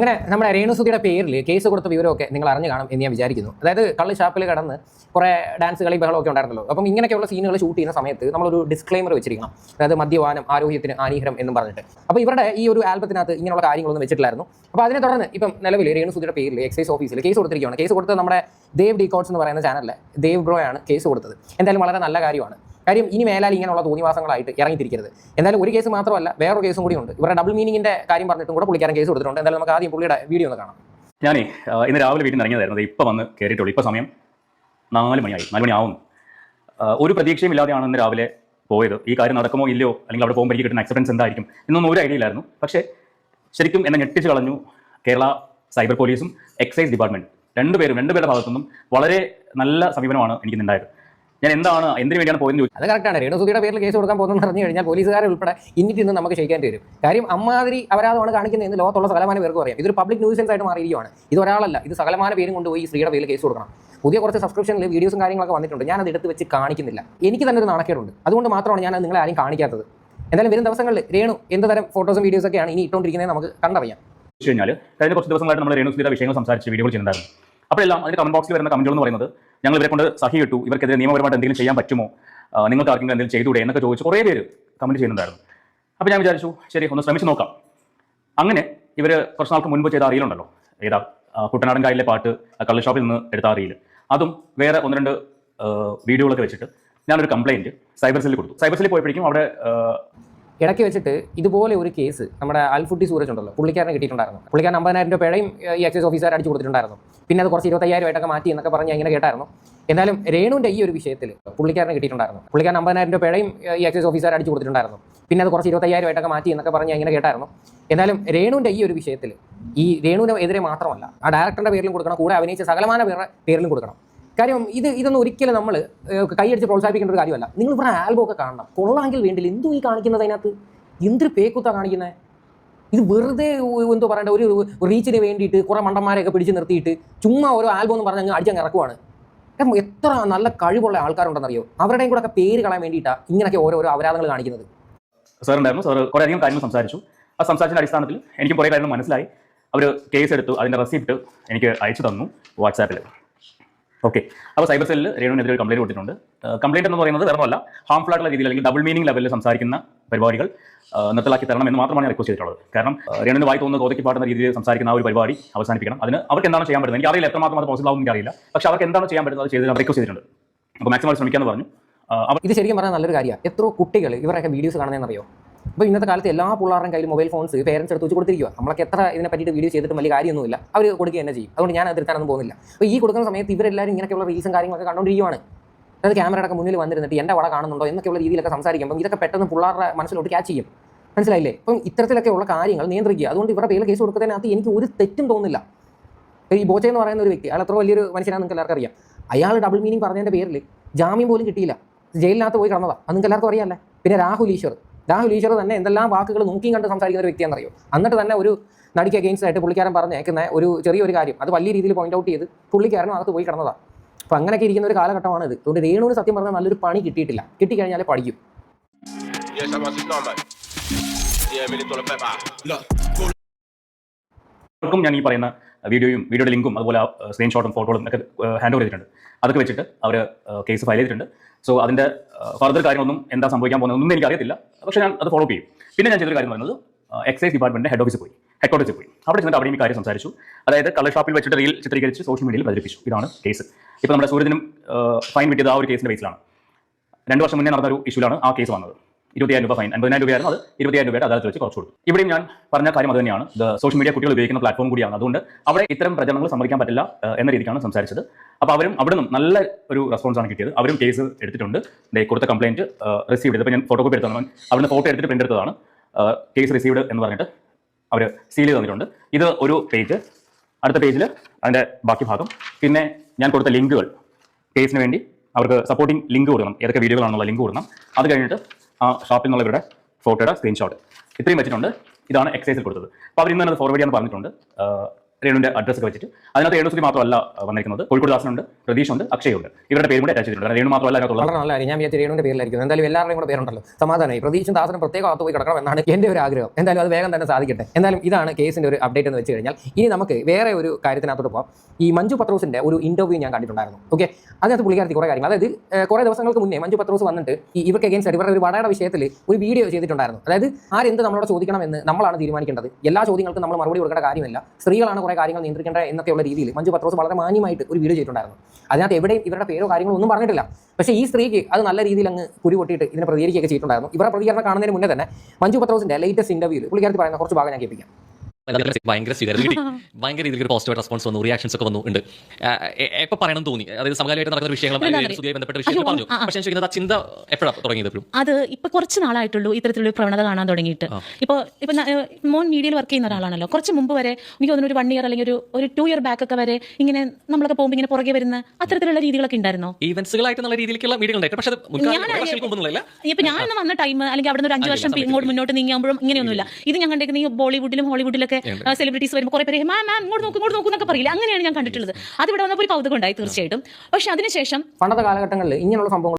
അങ്ങനെ നമ്മുടെ രേണുസുതിയുടെ പേരിൽ കേസ് കൊടുത്ത വിവരമൊക്കെ നിങ്ങൾ അറിഞ്ഞു കാണും എന്ന് ഞാൻ വിചാരിക്കുന്നു. അതായത് കള്ള് ഷാപ്പിൽ കടന്ന് കുറേ ഡാൻസ് കളി ബഹളമൊക്കെ ഉണ്ടായിരുന്നല്ലോ. അപ്പം ഇങ്ങനെയൊക്കെയുള്ള സീനുകൾ ഷൂട്ട് ചെയ്യുന്ന സമയത്ത് നമ്മളൊരു ഡിസ്ക്ലൈമർ വെച്ചിരിക്കണം. അതായത് മദ്യപാനം ആരോഗ്യത്തിന് ഹാനികരം എന്നും പറഞ്ഞിട്ട്. അപ്പോൾ ഇവരുടെ ഈ ഒരു ആൽബത്തിനകത്ത് ഇങ്ങനെയുള്ള കാര്യങ്ങളൊന്നും വെച്ചിട്ടില്ലായിരുന്നു. അപ്പോൾ അതിനെ തുടർന്ന് ഇപ്പം നിലവിൽ രേണുസുതിയുടെ പേരിൽ എക്സൈസ് ഓഫീസിൽ കേസ് കൊടുത്തിരിക്കുകയാണ്. കേസ് കൊടുത്തത് നമ്മുടെ ദേവ് ഡീകോട്സ് എന്ന് പറയുന്ന ചാനലിലെ ദേവ് ബ്രോയാണ് കേസ് കൊടുത്തത്. എന്തായാലും വളരെ നല്ല കാര്യമാണ്. കാര്യം ഇനി മേലാൽ ഇങ്ങനെയുള്ള തോന്നിവാസങ്ങളായിട്ട് ഇറങ്ങിത്തിരിക്കരുത്. എന്തായാലും ഒരു കേസ് മാത്രമല്ല, വേറൊരു കേസും കൂടി ഉണ്ട്. ഇവരുടെ ഡബിൾ മീനിങ്ങിന്റെ കാര്യം പറഞ്ഞിട്ടും കൂടെ പുള്ളിക്കാരൻ കേസ് കൊടുത്തിട്ടുണ്ട്. എന്തായാലും നമുക്ക് ആദ്യം പുള്ളിയുടെ വീഡിയോ ഒന്ന് കാണാം. ഞാനേ ഇന്ന് രാവിലെ വീട്ടിൽ നിന്ന് ഇറങ്ങിയതായിരുന്നു. ഇപ്പം വന്ന് കയറിയിട്ടുള്ളൂ. ഇപ്പോൾ സമയം 4 മണി ആവുന്നു. ഒരു പ്രതീക്ഷയും ഇല്ലാതെയാണ് ഇന്ന് രാവിലെ പോയത്. ഈ കാര്യം നടക്കുമോ ഇല്ലയോ, അല്ലെങ്കിൽ അവിടെ പോകുമ്പോൾ എനിക്ക് കിട്ടുന്ന അക്സെപ്റ്റൻസ് എന്തായിരിക്കും എന്നൊന്നും ഒരു ഐഡിയ ഇല്ലായിരുന്നു. പക്ഷേ ശരിക്കും എന്നെ ഞെട്ടിച്ച് കളഞ്ഞു കേരള സൈബർ പോലീസും എക്സൈസ് ഡിപ്പാർട്ട്മെന്റ് രണ്ടുപേരുടെ ഭാഗത്തുനിന്നും വളരെ നല്ല സമീപനമാണ് എനിക്കിന്നുണ്ടായത്. ഞാൻ എന്തിനു വേണ്ടിയാണ് പോയെന്ന് ചോദിച്ചു. അത് കറക്റ്റാണ്. രേണുസുതിയുടെ പേരിൽ കേസ് കൊടുക്കാൻ പോകുന്നതെന്ന് പറഞ്ഞു കഴിഞ്ഞാൽ പോലീസുകാരെ ഉൾപ്പെടെ ഇന്ന് നമുക്ക് ക്ഷയിക്കേണ്ടി വരും. കാര്യം അമ്മാതിരി അപരാധമാണ് കാണിക്കുന്നതെന്ന് ലോകത്തുള്ള സകലമാന പേർക്ക് പറയാം. ഇതൊരു പബ്ലിക് ന്യൂസൻസ് ആയിട്ട് മാറിയിരിക്കുകയാണ്. ഇത് ഒരാളല്ല, ഇത് സകലമാന പേരും കൊണ്ടുപോയി ഈ സ്ത്രീയുടെ പേരിൽ കേസ് കൊടുക്കണം. പുതിയ കുറച്ച് സബ്സ്ക്രിപ്ഷനിൽ വീഡിയോസും കാര്യങ്ങളൊക്കെ വന്നിട്ടുണ്ട്. ഞാനത് എടുത്ത് വെച്ച് കാണിക്കുന്നില്ല. എനിക്ക് തന്നെ ഒരു നാണക്കേടുണ്ട്. അതുകൊണ്ട് മാത്രമാണ് ഞാൻ നിങ്ങളെ ആരും കാണിക്കാത്തത്. എന്തായാലും വരും ദിവസങ്ങളിൽ രേണു എന്ത് തരം ഫോട്ടോസും വീഡിയോസൊക്കെയാണ് ഇനി ഇട്ടുകൊണ്ടിരിക്കുന്നത് നമുക്ക് കണ്ടറിയാം. കഴിഞ്ഞാൽ കഴിഞ്ഞ കുറച്ച് ദിവസങ്ങളായിട്ട് നമ്മൾ രേണുസുതിയുടെ വിഷയങ്ങൾ സംസാരിച്ച് വീഡിയോകൾ ചെയ്യുന്നുണ്ടായിരുന്നു. അപ്പോഴെല്ലാം അതിന് കമന്റ് ബോക്സിൽ വരുന്ന കമന്റുകൾ എന്ന് പറയുന്നത് ഞങ്ങൾ ഇവരെ കൊണ്ട് സഹി കിട്ടു, ഇവർക്കെതിരെ നിയമപരമായിട്ട് എന്തെങ്കിലും ചെയ്യാൻ പറ്റുമോ, നിങ്ങൾക്ക് ആർക്കെങ്കിലും എന്തെങ്കിലും ചെയ്തുകൂടെ എന്നൊക്കെ ചോദിച്ച് കുറേ പേര് കമന്റ് ചെയ്യുന്നുണ്ടായിരുന്നു. അപ്പോൾ ഞാൻ വിചാരിച്ചു ശരി ഒന്ന് ശ്രമിച്ച് നോക്കാം. അങ്ങനെ ഇവർ കുറച്ച് നാൾക്ക് മുൻപ് ചെയ്ത അറിയിലുണ്ടല്ലോ, ഏതാ കുട്ടനാടൻ കായലിലെ പാട്ട് കള്ള് ഷോപ്പിൽ നിന്ന് എടുത്ത അറിയിൽ, അതും വേറെ 1-2 വീഡിയോകളൊക്കെ വെച്ചിട്ട് ഞാനൊരു കംപ്ലയിൻറ്റ് സൈബർ സെല്ലിൽ കൊടുത്തു. സൈബർ സെല്ലിൽ പോയപ്പോഴേക്കും അവിടെ ഇടയ്ക്ക് വെച്ചിട്ട് ഇതുപോലെ ഒരു കേസ് നമ്മുടെ അൽഫുട്ടി സൂരജ് ഉണ്ടല്ലോ, പുള്ളിക്കാരനെ കിട്ടിയിട്ടുണ്ടായിരുന്നു. പുള്ളിക്കാരൻ 50,000 രൂപ പിഴയും ഈ എക്സൈസ് ഓഫീസർ അടിച്ചു കൊടുത്തിട്ടുണ്ടായിരുന്നു. പിന്നെ അത് കുറച്ച് 25,000 ആയിട്ടൊക്കെ മാറ്റി എന്നൊക്കെ പറഞ്ഞ് ഇങ്ങനെ കേട്ടായിരുന്നു. എന്നാലും രേണുവിൻ്റെ ഈ ഒരു വിഷയത്തിൽ പുള്ളിക്കാരനെ കിട്ടിയിട്ടുണ്ടായിരുന്നു. പുള്ളിക്കാരൻ 50,000 രൂപ പിഴയും ഈ എക്സൈസ് ഓഫീസർ അടിച്ചു കൊടുത്തിട്ടുണ്ടായിരുന്നു. പിന്നെ അത് കുറച്ച് 25,000 ആയിട്ടൊക്കെ മാറ്റി എന്നൊക്കെ പറഞ്ഞ് ഇങ്ങനെ കേട്ടായിരുന്നു. എന്നാലും രേണുവിൻ്റെ ഈ ഒരു വിഷയത്തിൽ ഈ രേണുവിന് എതിരെ മാത്രമല്ല, ആ ഡയറക്ടറുടെ പേരിലും കൊടുക്കണം, കൂടെ അഭിനയിച്ച സകലമാന പേരിലും കൊടുക്കണം. കാര്യം ഇതൊന്നും ഒരിക്കലും നമ്മൾ കൈയടിച്ച് പ്രോത്സാഹിപ്പിക്കേണ്ട ഒരു കാര്യമല്ല. നിങ്ങൾ ഇവിടെ ആൽബം ഒക്കെ കാണണം, കൊള്ളാമെങ്കിൽ വേണ്ടില്ല. എന്തോ ഈ കാണിക്കുന്നത് അതിനകത്ത് എന്തൊരു പേക്കുത്താണ് കാണിക്കുന്നത്. ഇത് വെറുതെ എന്തോ പറയേണ്ട ഒരു റീച്ചിന് വേണ്ടിയിട്ട് കുറേ മണ്ടന്മാരെയൊക്കെ പിടിച്ച് നിർത്തിയിട്ട് ചുമ്മാ ഓരോ ആൽബം എന്ന് പറഞ്ഞ് അടിച്ചങ്ങ് ഇറക്കുവാണ്. കാരണം എത്ര നല്ല കഴിവുള്ള ആൾക്കാരുണ്ടെന്നറിയോ, അവരുടെയും കൂടെ ഒക്കെ പേര് കളയാൻ വേണ്ടിയിട്ടാണ് ഇങ്ങനെയൊക്കെ ഓരോ അപരാധങ്ങൾ കാണിക്കുന്നത്. സാർ ഉണ്ടായിരുന്നു. സാർ കുറേ അധികം കാര്യങ്ങൾ സംസാരിച്ചു. ആ സംസാരിച്ചതിൻ്റെ അടിസ്ഥാനത്തിൽ എനിക്കും കുറേ കാര്യങ്ങൾ മനസ്സിലായി. അവർ കേസ് എടുത്തു, അതിൻ്റെ റെസിപ്റ്റ് എനിക്ക് അയച്ചു തന്നു വാട്സാപ്പിൽ. ഓക്കെ, അപ്പോൾ സൈബർ സെല്ലിൽ രേണുവിനെതിരെ ഒരു കംപ്ലയിൻറ്റ് കൊടുത്തിട്ടുണ്ട്. കംപ്ലയിൻറ്റ് എന്ന് പറയുന്നത് വേറെ ഒന്നുമല്ല, ഹാംഫുൾ ആയിട്ടുള്ള രീതിയിൽ അല്ലെങ്കിൽ ഡബിൾ മീനിങ് ലെവലിൽ സംസാരിക്കുന്ന പരിപാടികൾ നിർത്തലാക്കി തരണം എന്ന് മാത്രമാണ് ഞാൻ റിക്വസ്റ്റ് ചെയ്തിട്ടുള്ളത്. കാരണം രേണുവിന് വായി തോന്നുന്ന കോതയ്ക്ക് പാടുന്ന രീതിയിൽ സംസാരിക്കുന്ന ആ ഒരു പരിപാടി അവസാനിപ്പിക്കണം. അതിന് അവർക്ക് എന്താണ് ചെയ്യാൻ പറ്റുന്നത് എനിക്കറിയില്ല, എത്രമാത്രം അത് പോസിബിൾ ആവും എനിക്കറിയില്ല. പക്ഷേ അവർക്ക് എന്താണ് ചെയ്യാൻ പറ്റുന്നത് ചെയ്ത് ഞാൻ റിക്വസ്റ്റ് ചെയ്തിട്ടുണ്ട്. അപ്പോൾ മാക്സിമം ശ്രമിക്കാമെന്ന് പറഞ്ഞു. ഇത് ശരിക്കും പറഞ്ഞാൽ നല്ലൊരു കാര്യമാണ്. എത്രയോ കുട്ടികൾ ഇവരൊക്കെ വീഡിയോസ് കാണുന്നതെന്നറിയോ. അപ്പോൾ ഇന്നത്തെ കാലത്ത് എല്ലാ പിള്ളേരുടെയും കയ്യിൽ മൊബൈൽ ഫോൺസ് പേരൻസ് എടുത്ത് വെച്ച് കൊടുത്തിരിക്കുക. നമ്മളൊക്കെ എത്ര ഇതിനെ പറ്റിയിട്ട് വീഡിയോ ചെയ്തിട്ട് വലിയ കാര്യമൊന്നുമില്ല, അവർ കൊടുക്കുക തന്നെ ചെയ്യും. അതുകൊണ്ട് ഞാൻ അതിർത്താനൊന്നും പോകുന്നില്ല. അപ്പോൾ ഈ കൊടുക്കുന്ന സമയത്ത് ഇവരെല്ലാവരും ഇങ്ങനെയൊക്കെയുള്ള റീൽസും കാര്യങ്ങളൊക്കെ കണ്ടുകൊണ്ടിരിക്കുകയാണ്. അതായത് ക്യാമറയുടെ മുന്നിൽ വന്നിരുന്നിട്ട് എൻ്റെ വട കാണുന്നുണ്ടോ എന്നൊക്കെയുള്ള രീതിയിലൊക്കെ സംസാരിക്കുമ്പോൾ ഇതൊക്കെ പെട്ടെന്ന് പിള്ളേരുടെ മനസ്സിലോട്ട് ക്യാച്ച് ചെയ്യും. മനസ്സിലായില്ലേ? അപ്പം ഇത്തരത്തിലൊക്കെയുള്ള കാര്യങ്ങൾ നിയന്ത്രിക്കുക. അതുകൊണ്ട് ഇവരുടെ പേരിൽ കേസ് കൊടുക്കുന്നതിനകത്ത് എനിക്ക് ഒരു തെറ്റും തോന്നുന്നില്ല. ഈ ബോച്ചെ എന്ന് പറയുന്ന ഒരു വ്യക്തി, അയാൾ എത്ര വലിയൊരു മനുഷ്യനാണ് നിങ്ങൾക്ക് എല്ലാവർക്കും അറിയാം. അയാൾ ഡബിൾ മീനിങ് പറഞ്ഞതിൻ്റെ പേരിൽ ജാമ്യം പോലും കിട്ടിയില്ല, ജയിലിനകത്ത് പോയി കിടന്നതാണ്. അത് നിങ്ങൾക്ക് എല്ലാവർക്കും അറിയാമല്ലേ. പിന്നെ രാഹുൽ ഈശ്വർ തന്നെ എന്തെല്ലാം വാക്കുകൾ നോക്കിയും കണ്ട് സംസാരിക്കുന്ന ഒരു വ്യക്തിയാണെന്നറിയോ. എന്നിട്ട് തന്നെ ഒരു നടിക്ക് അഗെയിൻസ്റ്റ് ആയിട്ട് പുള്ളിക്കാരൻ പറഞ്ഞേക്കുന്ന ഒരു ചെറിയൊരു കാര്യം അത് വലിയ രീതിയിൽ പോയിന്റ് ഔട്ട് ചെയ്ത് പുള്ളിക്കാരനും അകത്ത് പോയി കിടന്നതാണ്. അപ്പോൾ അങ്ങനെയൊക്കെ ഇരിക്കുന്ന ഒരു കാലഘട്ടമാണ് ഇത്. അതുകൊണ്ട് രേണുവിന് സത്യം പറഞ്ഞാൽ നല്ലൊരു പണി കിട്ടിയിട്ടില്ല. കിട്ടിക്കഴിഞ്ഞാൽ പഠിക്കും. ഞാൻ ഈ പറയുന്ന വീഡിയോയുടെ ലിങ്കും അതുപോലെ സ്ക്രീൻഷോട്ടും ഫോട്ടോകളും ഒക്കെ ഹാൻഡ് ഓവർ ചെയ്തിട്ടുണ്ട്. അതൊക്കെ വെച്ചിട്ട് അവർ കേസ് ഫയൽ ചെയ്തിട്ടുണ്ട്. സോ അതിൻ്റെ ഫർദർ കാര്യങ്ങളൊന്നും എന്താ സംഭവിക്കാൻ പോകുന്നതൊന്നും എനിക്കറിയത്തില്ല. പക്ഷേ ഞാൻ അത് ഫോളോ ചെയ്യും. പിന്നെ ഞാൻ ചെയ്തൊരു കാര്യം പറയുന്നത് എക്സൈസ് ഡിപ്പാർട്ട്മെൻറ്റിൻ്റെ ഹെഡ് ക്വാർട്ടേഴ്സിൽ പോയി അവിടെ ചെന്നിട്ട് അവിടെയും ഈ കാര്യം സംസാരിച്ചു. അതായത് കള്ള് ഷോപ്പിൽ വെച്ചിട്ട് റീൽ ചിത്രീകരിച്ച് സോഷ്യൽ മീഡിയയിൽ പ്രചരിപ്പിച്ചു. ഇതാണ് കേസ്. ഇപ്പോൾ നമ്മുടെ സൂര്യനും ഫൈൻ കിട്ടിയത് ആ ഒരു കേസിൻ്റെ ബേസിലാണ്. 2 വർഷം മുന്നേ നടന്നൊരു ഇഷ്യൂലാണ് ആ കേസ് വന്നത്. 25,000 രൂപ ഫൈൻ, 50,000 രൂപയായിരുന്നു. അത് 25,000 രൂപയുടെ അദാലത്ത് വെച്ച് കുറച്ച് കൊടുത്തു. ഇവിടെയും ഞാൻ പറഞ്ഞ കാര്യം അത് തന്നെയാണ്. സോഷ്യൽ മീഡിയ കുട്ടികൾ ഉപയോഗിക്കുന്ന പ്ലാറ്റ്ഫോം കൂടിയാണ്. അതുകൊണ്ട് അവിടെ ഇത്തരം പ്രചരണങ്ങൾ സമ്മതിക്കാൻ പറ്റില്ല എന്ന രീതിക്കാണ് സംസാരിച്ചത്. അപ്പോൾ അവിടെ നിന്നും നല്ല ഒരു റെസ്പോൺസാണ് കിട്ടിയത്. അവരും കേസ് എടുത്തിട്ടുണ്ട്. കൊടുത്ത കംപ്ലയിൻറ്റ് റിസീവ് ചെയ്ത്, ഇപ്പോൾ ഞാൻ ഫോട്ടോ കോപ്പി എടുത്താണ്, അവിടുന്ന് ഫോട്ടോ എടുത്തിട്ട് പ്രിൻ്റ് എടുത്തതാണ്. കേസ് റിസീവ്ഡ് എന്ന് പറഞ്ഞിട്ട് അവർ സീൽ ചെയ്ത് തന്നിട്ടുണ്ട്. ഇത് ഒരു പേജ്. അടുത്ത പേജിൽ അതിൻ്റെ ബാക്കി ഭാഗം. പിന്നെ ഞാൻ കൊടുത്ത ലിങ്കുകൾ, കേസിന് വേണ്ടി അവർക്ക് സപ്പോർട്ടിംഗ് ലിങ്ക് കൊടുക്കണം, ഏതൊക്കെ വീഡിയോകളാണെന്നുള്ള ലിങ്ക് കൊടുക്കണം. അത് കഴിഞ്ഞിട്ട് ആ ഷോപ്പിൽ നിന്നുള്ളവരുടെ ഫോട്ടോയുടെ സ്ക്രീൻഷോട്ട് ഇത്രയും വെച്ചിട്ടുണ്ട്. ഇതാണ് എക്സൈസിൽ കൊടുത്തത്. അപ്പോൾ അവർ ഇന്ന് തന്നെ ഫോർവേഡ് ചെയ്യാൻ പറഞ്ഞിട്ടുണ്ട്. രേണുവിന്റെ അഡ്രസ് ഒക്കെ വെച്ചിട്ട് അതിനകത്ത് രേണുസുതി മാത്രമല്ല വന്നിരിക്കുന്നത്, കോഴിക്കോട് ദാസനുണ്ട്, പ്രതീഷുണ്ട്, അക്ഷയുണ്ട്. ഇവരുടെ പേര് കൂടെ അറ്റാച്ച് ചെയ്തിട്ടുണ്ട്. രേണു മാത്രമല്ല അതിനകത്തുള്ളത്. വളരെ നല്ല കാര്യം. ഞാൻ വിചാരിച്ചു രേണുവിന്റെ പേരിലായിരിക്കും. എന്തായാലും എല്ലാവരുടെയും കൂടെ പേരുണ്ടല്ലോ, സമാധാനമായി. പ്രതീക്ഷയും ദാസനും പ്രത്യേകം അകത്ത് പോയി കിടക്കണം എന്നാണ് എൻ്റെ ഒരു ആഗ്രഹം. എന്തായാലും അത് വേഗം തന്നെ സാധിക്കട്ടെ. എന്തായാലും ഇതാണ് കേസിന്റെ ഒരു അപ്ഡേറ്റ് എന്ന് വെച്ച് കഴിഞ്ഞാൽ ഇനി നമുക്ക് വേറെ ഒരു കാര്യത്തിനകത്തോട്ട് പോകാം. ഈ മഞ്ജു പത്രോസിന്റെ ഒരു ഇന്റർവ്യൂ ഞാൻ കണ്ടിട്ടുണ്ടായിരുന്നു. ഓക്കെ, അതിനകത്ത് പുള്ളിക്കാരത്തി കുറേ കാര്യങ്ങൾ, അതായത് കുറേ ദിവസങ്ങൾക്ക് മുന്നേ മഞ്ജു പത്രോസ് വന്നിട്ട് ഇവർക്ക് അഗേൻസ്റ്റ് ആയിട്ട് ഇവരുടെ ഒരു വടയുടെ വിഷയത്തിൽ ഒരു വീഡിയോ ചെയ്തിട്ടുണ്ടായിരുന്നു. അതായത് ആരെന്ത് നമ്മളോട് ചോദിക്കണമെന്ന് നമ്മളാണ് തീരുമാനിക്കേണ്ടത്, എല്ലാ ചോദ്യങ്ങൾക്കും നമ്മൾ മറുപടി കൊടുക്കേണ്ട കാര്യമില്ല, സ്ത്രീകളാണ് കുറേ കാര്യങ്ങൾ നിയന്ത്രിക്കേണ്ട എന്നൊക്കെയുള്ള രീതിയിൽ മഞ്ജു പത്രോസ് വളരെ മാന്യമായിട്ട് ഒരു വീഡിയോ ചെയ്തിട്ടുണ്ടായിരുന്നു. അതിനകത്ത് എവിടെയും ഇവരുടെ പേരോ കാര്യങ്ങളോ ഒന്നും പറഞ്ഞിട്ടില്ല. പക്ഷേ ഈ സ്ത്രീക്ക് അത് നല്ല രീതിയിൽ അങ്ങ് കുരു പൊട്ടിയിട്ട് ഇതിനെ പ്രതികരിക്കുകയൊക്കെ ചെയ്തിട്ടുണ്ടായിരുന്നു. ഇവരുടെ പ്രതികരണം കാണുന്നതിന് മുന്നേ തന്നെ മഞ്ജു പത്രോസിന്റെ ലേറ്റസ്റ്റ് ഇന്റർവ്യൂവിൽ പുള്ളിക്കാരത്തി പറയുന്ന കുറച്ച് ഭാഗം ഞാൻ കേൾപ്പിക്കാം. ഭയങ്കര സ്വീകാര്യത കിട്ടി, ഭയങ്കര രീതിയിൽ ഒരു പോസിറ്റീവ് റെസ്പോൺസ് വന്നു, റിയാക്ഷൻസ് ഒക്കെ വന്നു ഉണ്ട്. എപ്പോൾ പറയണം തോന്നി, അതായത് സമകാലമായിട്ട് നടക്കുന്ന വിഷയങ്ങളും ബന്ധപ്പെട്ട വിഷയങ്ങൾ പറഞ്ഞു. പക്ഷേ എനിക്ക് ചിന്ത എപ്പോഴാണ് തുടങ്ങിയത്? അത് ഇപ്പൊ കുറച്ച് നാളായിട്ടുള്ളൂ ഇത്തരത്തിലുള്ള പ്രവണത കാണാൻ തുടങ്ങിയിട്ട്. ഇപ്പൊ മോൻ മീഡിയയിൽ വർക്ക് ചെയ്യുന്ന ഒരാളാണല്ലോ. കുറച്ച് മുമ്പ് വരെ എനിക്ക് തോന്നുന്നു ഒരു 1 year അല്ലെങ്കിൽ ഒരു 2 year ബാക്ക് ഒക്കെ വരെ ഇങ്ങനെ നമ്മളൊക്കെ പോകുമ്പോൾ ഇങ്ങനെ പുറകെ വരുന്ന അത്തരത്തിലുള്ള രീതികളൊക്കെ ഉണ്ടായിരുന്നു. ഈവൻസുകളായിട്ട് നല്ല രീതിയിലുള്ള മീഡിയകൾ ഉണ്ടായിട്ട്. പക്ഷേ ഇപ്പൊ ഞാൻ വന്ന ടൈം അല്ലെങ്കിൽ അവിടെ നിന്ന് 5 വർഷം ഇങ്ങോട്ട് മുന്നോട്ട് നീങ്ങിയാകുമ്പോഴും ഇങ്ങനെയൊന്നുമില്ല. ഇത് ഞാൻ കണ്ടിരിക്കുന്ന ഈ ബോളിവുഡിലും ഹോളിവുഡിലൊക്കെ സെലിബ്രിറ്റീസ് വരുമ്പോൾ കുറെ പേര് മാം ഇങ്ങോട്ട് നോക്കും എന്നൊക്കെ പറയില്ല. അങ്ങനെയാണ് ഞാൻ കണ്ടിട്ടുള്ളത്. അത് ഇവിടെ വന്നപ്പോൾ ഒരു കൗതുകം ഉണ്ടായി തീർച്ചയായിട്ടും. പക്ഷെ അതിനുശേഷം പണ്ടത്തെ കാലഘട്ടങ്ങളിൽ ഇങ്ങനെയുള്ള സംഭവങ്ങൾ